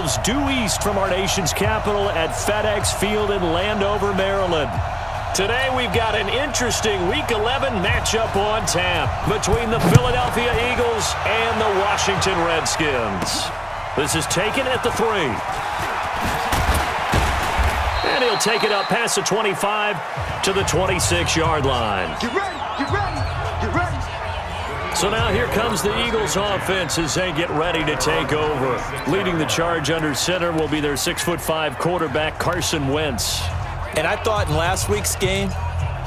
ourselves due east from our nation's capital at FedEx Field in Landover, Maryland. Today we've got an interesting Week 11 matchup on tap between the Philadelphia Eagles and the Washington Redskins. This is taken at the 3. And he'll take it up past the 25 to the 26-yard line. Get ready, get ready, get ready. So now here comes the Eagles offense as they get ready to take over. Leading the charge under center will be their 6'5" quarterback, Carson Wentz. And I thought in last week's game,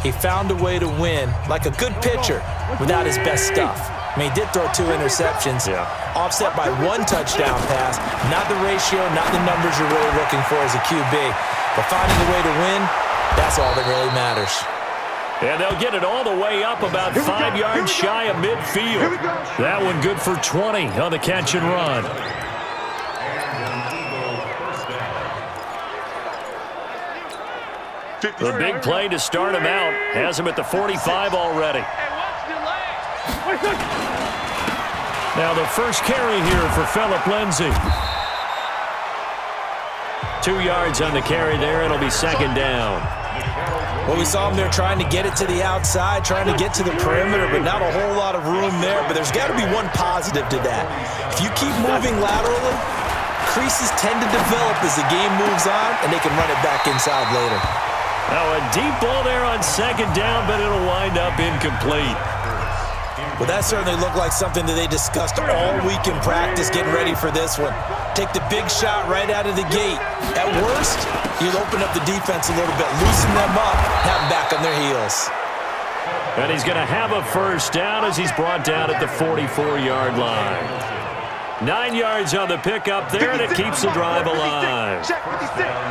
he found a way to win like a good pitcher without his best stuff. I mean, he did throw 2 interceptions, offset by 1 touchdown pass. Not the ratio, not the numbers you're really looking for as a QB. But finding a way to win, that's all that really matters. And they'll get it all the way up about 5 yards shy of midfield. That one good for 20 on the catch and run. The big play to start him out has him at the 45 already. Now the first carry here for Phillip Lindsay. 2 yards on the carry there. It'll be second down. Well, we saw him there trying to get it to the outside, trying to get to the perimeter, but not a whole lot of room there. But there's got to be one positive to that. If you keep moving laterally, creases tend to develop as the game moves on, and they can run it back inside later. Now a deep ball there on second down, but it'll wind up incomplete. Well, that certainly looked like something that they discussed all week in practice getting ready for this one. Take the big shot right out of the gate. At worst, you'll open up the defense a little bit, loosen them up, have them back on their heels. And he's going to have a first down as he's brought down at the 44-yard line. 9 yards on the pickup there, and it keeps the drive alive.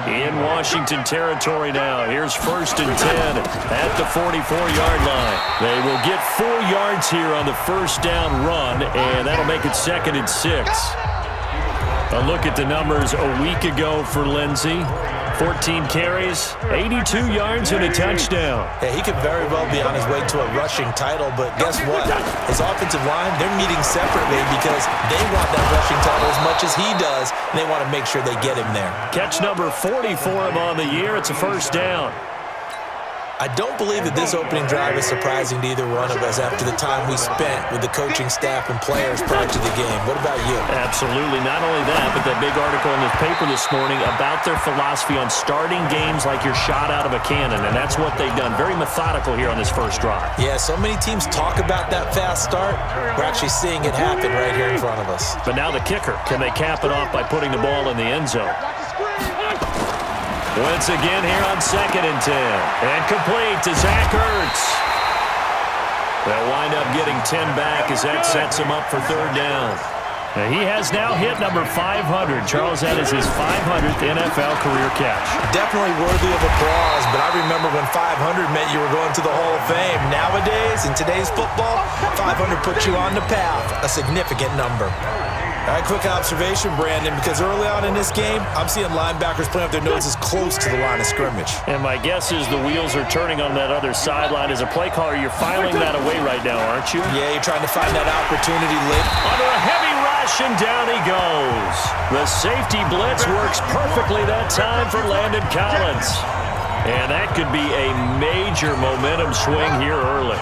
In Washington territory now. Here's 1st and 10 at the 44-yard line. They will get 4 yards here on the first down run, and that'll make it 2nd and 6. A look at the numbers a week ago for Lindsay. 14 carries, 82 yards, and a touchdown. Yeah, he could very well be on his way to a rushing title, but guess what? His offensive line, they're meeting separately because they want that rushing title as much as he does, and they want to make sure they get him there. Catch number 40 for him on the year. It's a first down. I don't believe that this opening drive is surprising to either one of us after the time we spent with the coaching staff and players prior to the game. What about you? Absolutely. Not only that, but that big article in the paper this morning about their philosophy on starting games like you're shot out of a cannon, and that's what they've done. Very methodical here on this first drive. Yeah, so many teams talk about that fast start. We're actually seeing it happen right here in front of us. But now the kicker. Can they cap it off by putting the ball in the end zone? Once again here on 2nd and 10. And complete to Zach Ertz. They'll wind up getting 10 back as that sets him up for 3rd down. Now he has now hit number 500. Charles, that is his 500th NFL career catch. Definitely worthy of applause, but I remember when 500 meant you were going to the Hall of Fame. Nowadays, in today's football, 500 puts you on the path, a significant number. All right, quick observation, Brandon, because early on in this game, I'm seeing linebackers putting up their noses close to the line of scrimmage. And my guess is the wheels are turning on that other sideline. As a play caller, you're filing that away right now, aren't you? Yeah, you're trying to find that opportunity late. Under a heavy rush, and down he goes. The safety blitz works perfectly that time for Landon Collins. And that could be a major momentum swing here early.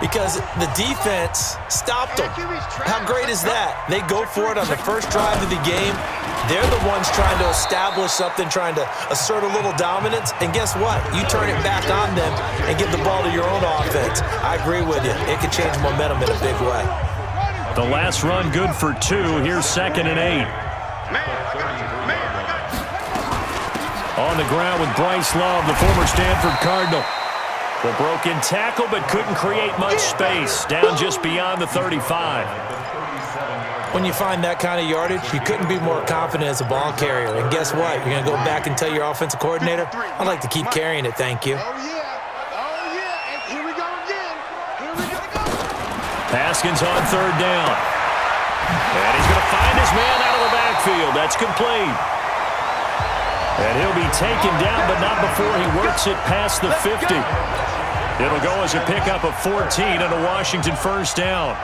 Because the defense stopped them. How great is that? They go for it on the first drive of the game. They're the ones trying to establish something, trying to assert a little dominance. And guess what? You turn it back on them and give the ball to your own offense. I agree with you. It could change momentum in a big way. The last run good for 2. Here's 2nd and 8. On the ground with Bryce Love, the former Stanford Cardinal. The broken tackle, but couldn't create much space. Down just beyond the 35. When you find that kind of yardage, you couldn't be more confident as a ball carrier. And guess what? You're going to go back and tell your offensive coordinator, I'd like to keep carrying it, thank you. Oh, yeah. And here we go again. Here we go. Haskins on 3rd down. And he's going to find his man out of the backfield. That's complete. And he'll be taken down, but not before he works it past the 50. It'll go as a pickup of 14 and a Washington first down.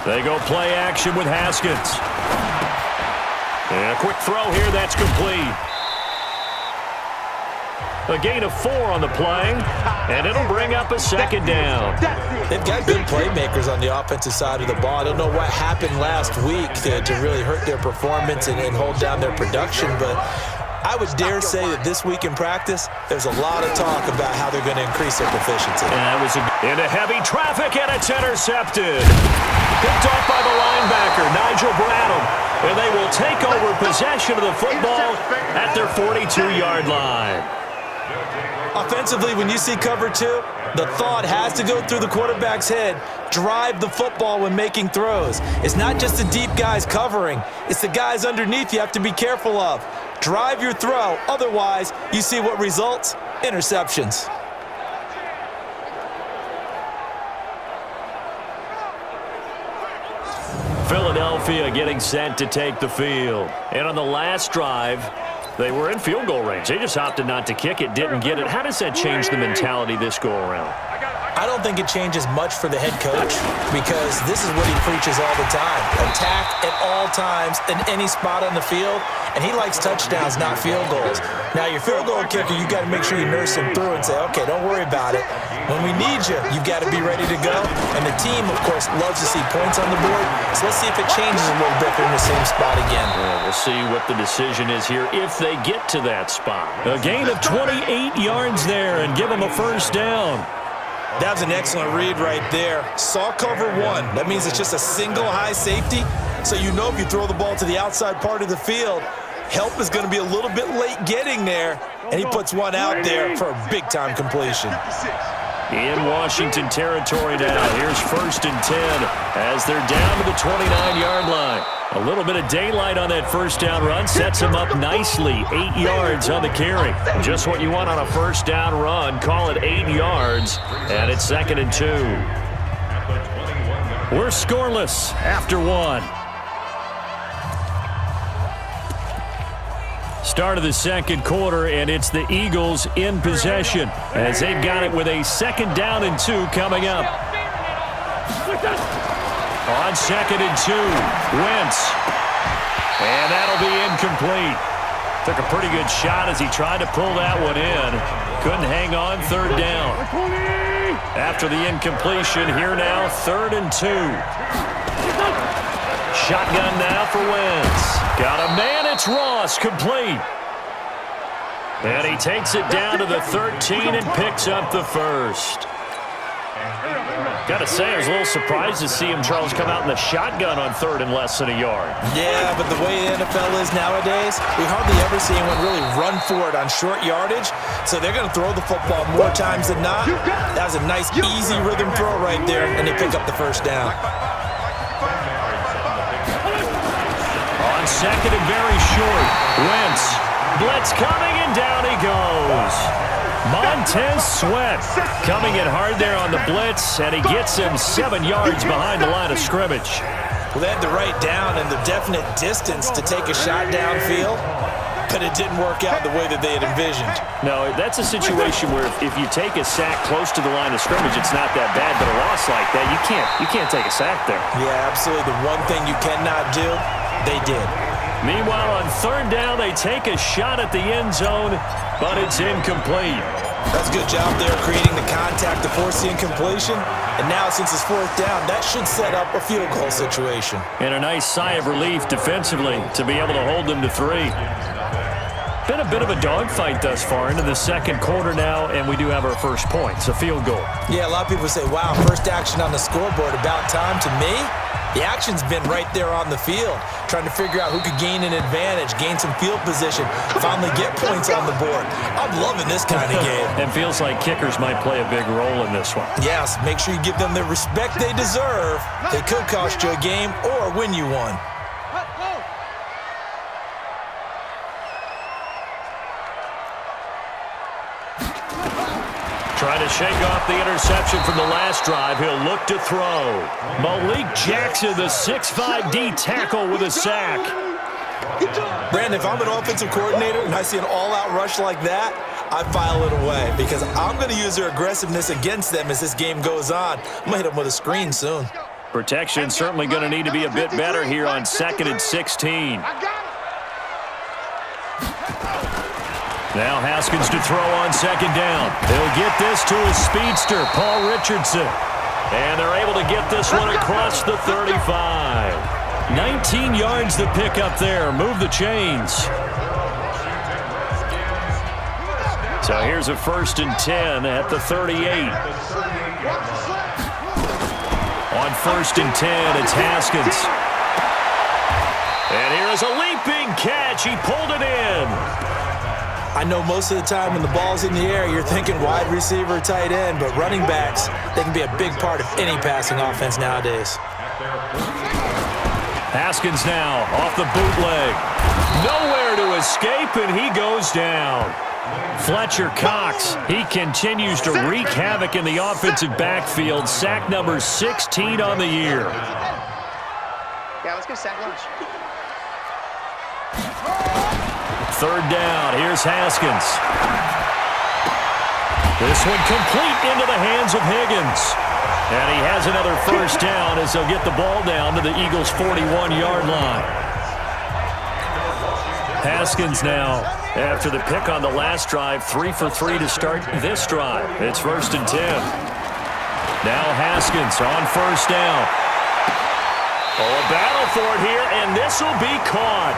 They go play action with Haskins. And a quick throw here, that's complete. A gain of 4 on the play, and it'll bring up a second down. They've got good playmakers on the offensive side of the ball. I don't know what happened last week to really hurt their performance and hold down their production, but I would dare say that this week in practice, there's a lot of talk about how they're going to increase their proficiency. And that was into heavy traffic, and it's intercepted. Picked off by the linebacker, Nigel Bradham. And they will take over possession of the football at their 42-yard line. Offensively, when you see cover 2, the thought has to go through the quarterback's head. Drive the football when making throws. It's not just the deep guys covering. It's the guys underneath you have to be careful of. Drive your throw. Otherwise, you see what results? Interceptions. Philadelphia getting set to take the field. And on the last drive, they were in field goal range. They just opted not to kick it, didn't get it. How does that change the mentality this go-around? I don't think it changes much for the head coach because this is what he preaches all the time. Attack at all times in any spot on the field, and he likes touchdowns, not field goals. Now, your field goal kicker, you got to make sure you nurse him through and say, okay, don't worry about it. When we need you, you've got to be ready to go. And the team, of course, loves to see points on the board. So let's see if it changes a little bit. They're in the same spot again. Well, we'll see what the decision is here if they get to that spot. A gain of 28 yards there and give them a first down. That was an excellent read right there. Saw cover 1. That means it's just a single high safety. So you know if you throw the ball to the outside part of the field, help is going to be a little bit late getting there. And he puts one out there for a big-time completion. In Washington territory now. Here's 1st and 10 as they're down to the 29-yard line. A little bit of daylight on that first down run sets them up nicely. 8 yards on the carry. Just what you want on a first down run. Call it 8 yards, and it's 2nd and 2. We're scoreless after 1. Start of the second quarter, and it's the Eagles in possession as they've got it with a 2nd down and 2 coming up. On 2nd and 2, Wentz. And that'll be incomplete. Took a pretty good shot as he tried to pull that one in. Couldn't hang on, 3rd down. After the incompletion, here now, 3rd and 2. Shotgun now for Wentz. Got a man, it's Ross, complete. And he takes it down to the 13 and picks up the first. Got to say, I was a little surprised to see him, Charles, come out in the shotgun on 3rd and less than a yard. Yeah, but the way the NFL is nowadays, we hardly ever see anyone really run for it on short yardage. So they're going to throw the football more times than not. That was a nice, easy rhythm throw right there, and they pick up the first down. On 2nd and very short, Wentz. Blitz coming, and down he goes. Montez Sweat coming in hard there on the blitz, and he gets him 7 yards behind the line of scrimmage. Well, they had the right down and the definite distance to take a shot downfield, but it didn't work out the way that they had envisioned. No, that's a situation where if you take a sack close to the line of scrimmage, it's not that bad, but a loss like that, you can't take a sack there. Yeah, absolutely. The one thing you cannot do, they did. Meanwhile, on 3rd down, they take a shot at the end zone, but it's incomplete. That's a good job there creating the contact to force the incompletion. And now, since it's 4th down, that should set up a field goal situation. And a nice sigh of relief defensively to be able to hold them to 3. Been a bit of a dogfight thus far into the second quarter now, and we do have our first points, a field goal. Yeah, a lot of people say, wow, first action on the scoreboard, about time. To me, the action's been right there on the field, trying to figure out who could gain an advantage, gain some field position, finally get points on the board. I'm loving this kind of game. And feels like kickers might play a big role in this one. Yes, make sure you give them the respect they deserve. They could cost you a game or win you one. Trying to shake off the interception from the last drive. He'll look to throw. Malik Jackson, the 6'5" D tackle with a sack. Brandon, if I'm an offensive coordinator and I see an all-out rush like that, I file it away because I'm going to use their aggressiveness against them as this game goes on. I'm going to hit them with a screen soon. Protection certainly going to need to be a bit better here on 2nd and 16. Now Haskins to throw on 2nd down. He'll get this to his speedster, Paul Richardson. And they're able to get this one across the 35. 19 yards to pick up there. Move the chains. So here's a 1st and 10 at the 38. On 1st and 10, it's Haskins. And here is a leaping catch. He pulled it in. I know most of the time when the ball's in the air, you're thinking wide receiver, tight end, but running backs, they can be a big part of any passing offense nowadays. Haskins now off the bootleg. Nowhere to escape, and he goes down. Fletcher Cox, he continues to wreak havoc in the offensive backfield. Sack number 16 on the year. Yeah, let's go sack lunch. 3rd down, here's Haskins. This one complete into the hands of Higgins. And he has another 1st down as they'll get the ball down to the Eagles' 41-yard line. Haskins now, after the pick on the last drive, 3 for 3 to start this drive. It's 1st and 10. Now Haskins on 1st down. Oh, a battle for it here, and this will be caught.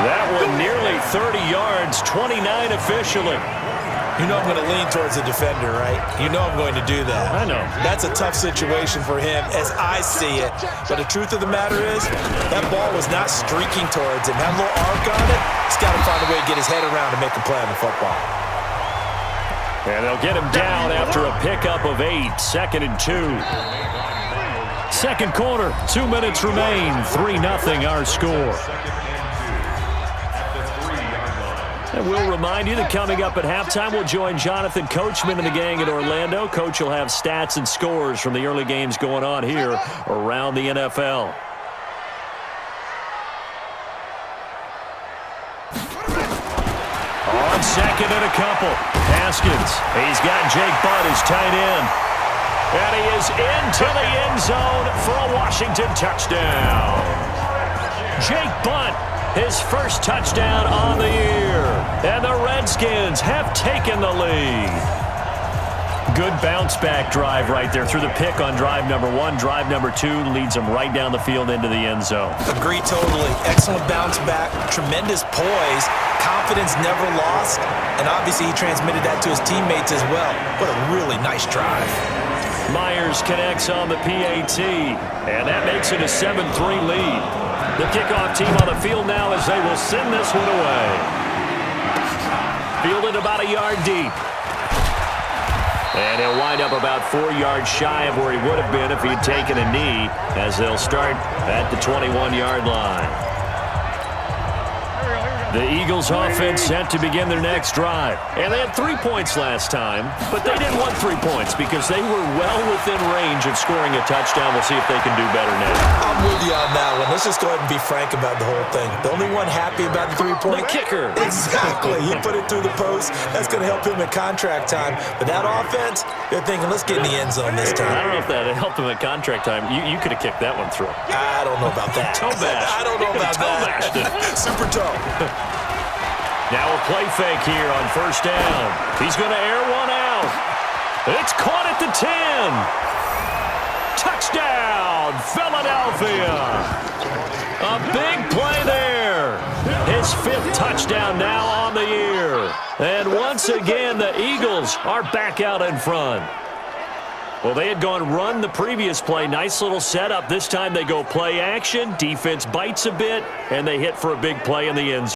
That one nearly 30 yards, 29 officially. You know I'm going to lean towards the defender, right? You know I'm going to do that. I know. That's a tough situation for him as I see it. But the truth of the matter is, that ball was not streaking towards him. That little arc on it, he's got to find a way to get his head around and make a play on the football. And they'll get him down after a pickup of 8, 2nd and 2. Second quarter, 2 minutes remain, 3-0 our score. And we'll remind you that coming up at halftime, we'll join Jonathan Coachman and the gang in Orlando. Coach will have stats and scores from the early games going on here around the NFL. On 2nd and a couple, Haskins. He's got Jake Butt as tight end. And he is into the end zone for a Washington touchdown. Jake Butt, his 1st touchdown on the year. And the Redskins have taken the lead. Good bounce-back drive right there through the pick on drive number 1. Drive number 2 leads them right down the field into the end zone. Agree totally. Excellent bounce back, tremendous poise, confidence never lost, and obviously he transmitted that to his teammates as well. What a really nice drive. Myers connects on the PAT, and that makes it a 7-3 lead. The kickoff team on the field now as they will send this one away. Fielded about a yard deep. And he'll wind up about 4 yards shy of where he would have been if he had taken a knee, as they'll start at the 21-yard line. The Eagles offense set to begin their next drive. And they had 3 points last time, but they didn't want 3 points because they were well within range of scoring a touchdown. We'll see if they can do better now. I'm with you on that one. Let's just go ahead and be frank about the whole thing. The only one happy about the 3-point? The kicker. Exactly. He put it through the post. That's going to help him at contract time. But that offense, they're thinking, let's get in the end zone this time. I don't know if that helped him at contract time. You could have kicked that one through. I don't know about that. Toe bash. I don't know about that. Super toe. Now a play fake here on 1st down. He's going to air one out. It's caught at the 10. Touchdown, Philadelphia. A big play there. His 5th touchdown now on the year. And once again, the Eagles are back out in front. Well, they had gone run the previous play. Nice little setup. This time they go play action. Defense bites a bit, and they hit for a big play in the end zone.